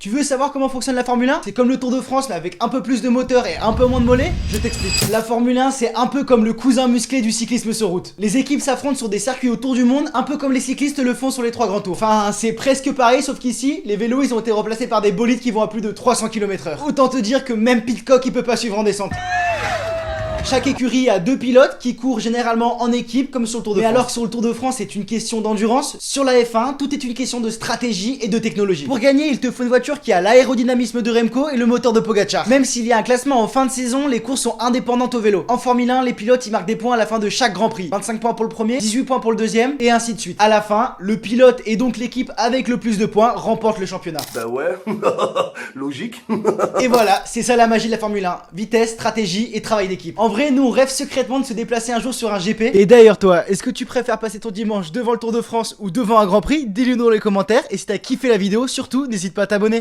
Tu veux savoir comment fonctionne la Formule 1? C'est comme le Tour de France mais avec un peu plus de moteur et un peu moins de mollets? Je t'explique. La Formule 1 c'est un peu comme le cousin musclé du cyclisme sur route. Les équipes s'affrontent sur des circuits autour du monde, un peu comme les cyclistes le font sur les 3 grands tours. Enfin c'est presque pareil sauf qu'ici les vélos ils ont été remplacés par des bolides qui vont à plus de 300 km/h. Autant te dire que même Pitcock il peut pas suivre en descente. Chaque écurie a 2 pilotes qui courent généralement en équipe comme sur le Tour de France. Mais alors que sur le Tour de France c'est une question d'endurance, sur la F1 tout est une question de stratégie et de technologie. Pour gagner il te faut une voiture qui a l'aérodynamisme de Remco et le moteur de Pogacar. Même s'il y a un classement en fin de saison, les courses sont indépendantes au vélo. En Formule 1 les pilotes ils marquent des points à la fin de chaque Grand Prix. 25 points pour le premier, 18 points pour le deuxième et ainsi de suite. À la fin, le pilote et donc l'équipe avec le plus de points remporte le championnat. Bah ouais, logique. Et voilà, c'est ça la magie de la Formule 1. Vitesse, stratégie et travail d'équipe. En vrai, nous on rêve secrètement de se déplacer un jour sur un GP. Et d'ailleurs toi, est-ce que tu préfères passer ton dimanche devant le Tour de France ou devant un Grand Prix? Dis-le nous dans les commentaires. Et si t'as kiffé la vidéo, surtout n'hésite pas à t'abonner.